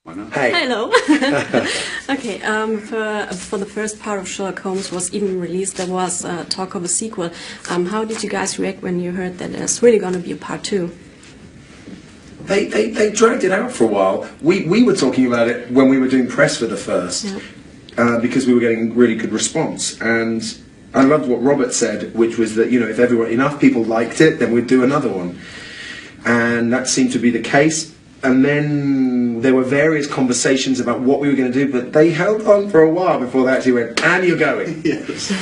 Why not? Hey. Hello. Okay, for the first part of Sherlock Holmes was even released, there was talk of a sequel. How did you guys react when you heard that there's really going to be a part 2? They dragged it out for a while. We were talking about it when we were doing press for the first, because we were getting really good response. And I loved what Robert said, which was that, you know, if enough people liked it, then we'd do another one. And that seemed to be the case. And then there were various conversations about what we were going to do, but they held on for a while before they actually went, and you're going. Yes.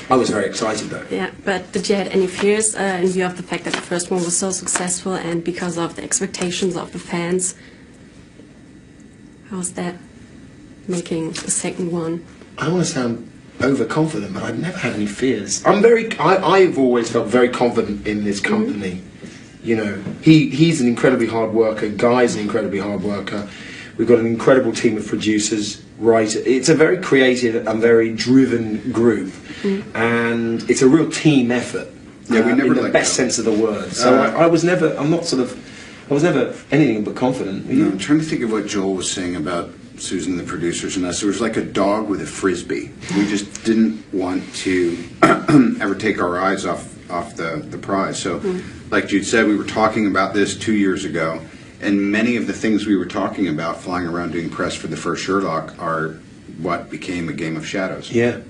I was very excited though. Yeah, but did you have any fears in view of the fact that the first one was so successful and because of the expectations of the fans? How's that making the second one? I don't want to sound overconfident, but I've never had any fears. I've always felt very confident in this company. You know, he's an incredibly hard worker. Guy's an incredibly hard worker. We've got an incredible team of producers, writers. It's a very creative and very driven group, and it's a real team effort. Yeah, we never in the best sense of the word. So I was never anything but confident. No, I'm trying to think of what Joel was saying about Susan, the producers, and us. It was like a dog with a frisbee. We just didn't want to ever take our eyes off the prize. So, like Jude said, we were talking about this 2 years ago, and many of the things we were talking about flying around doing press for the first Sherlock are what became A Game of Shadows. Yeah.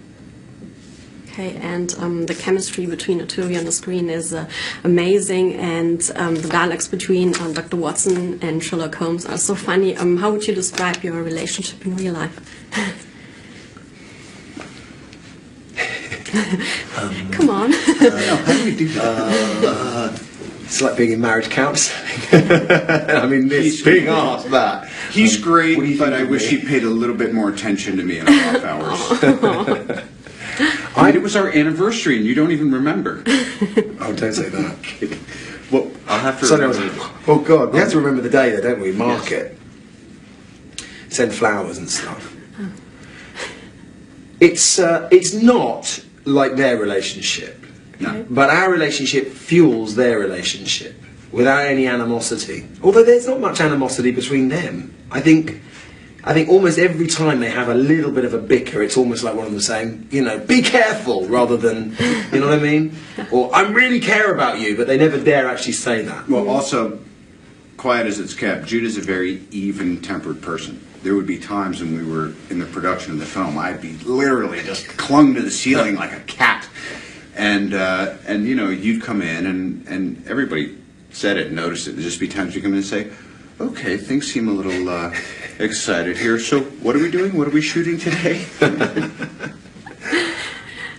Okay, and the chemistry between the two of you on the screen is amazing, and the dialogues between Dr. Watson and Sherlock Holmes are so funny. How would you describe your relationship in real life? Come on. How do we do that? It's like being in marriage counselling. I mean, it's being asked that. He's great, but I wish he paid a little bit more attention to me in our off hours. It was our anniversary, and you don't even remember. Oh, don't say that. Well, I'll have to. Oh God, we have to remember the day, though, don't we? Mark it. Send flowers and stuff. It's not like their relationship. No. But our relationship fuels their relationship without any animosity. Although there's not much animosity between them. I think almost every time they have a little bit of a bicker, it's almost like one of them saying, you know, be careful, rather than, you know what I mean? Or, I really care about you, but they never dare actually say that. Well, also, quiet as it's kept, Jude is a very even-tempered person. There would be times when we were in the production of the film, I'd be literally just clung to the ceiling like a cat. And you know, you'd come in, and everybody said it, noticed it. There'd just be times you come in and say, okay, things seem a little excited here. So what are we doing? What are we shooting today?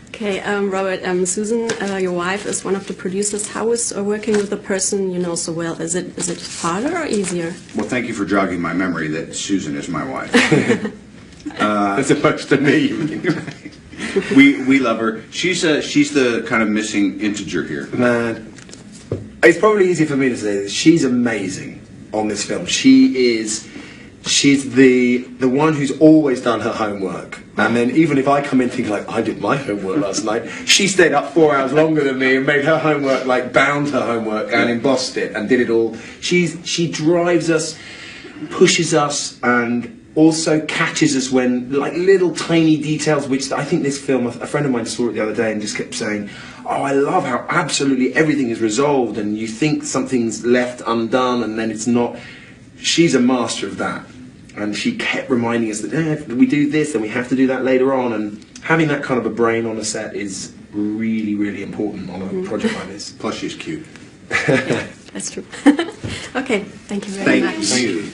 Okay, Robert, Susan, your wife, is one of the producers. How is working with a person you know so well? Is it harder or easier? Well, thank you for jogging my memory that Susan is my wife. As opposed to me. We love her. She's the kind of missing integer here. Man, it's probably easy for me to say this. She's amazing on this film. She's the one who's always done her homework. And then even if I come in thinking like, I did my homework last night, she stayed up 4 hours longer than me and made her homework, like bound her homework and embossed it and did it all. She drives us, pushes us, and also catches us when, like, little tiny details, which I think this film, a friend of mine saw it the other day and just kept saying, oh, I love how absolutely everything is resolved and you think something's left undone and then it's not. She's a master of that. And she kept reminding us that if we do this, then we have to do that later on. And having that kind of a brain on a set is really, really important on a project like this. Plus she's cute. Yeah, that's true. Okay, thank you very much. Thank you.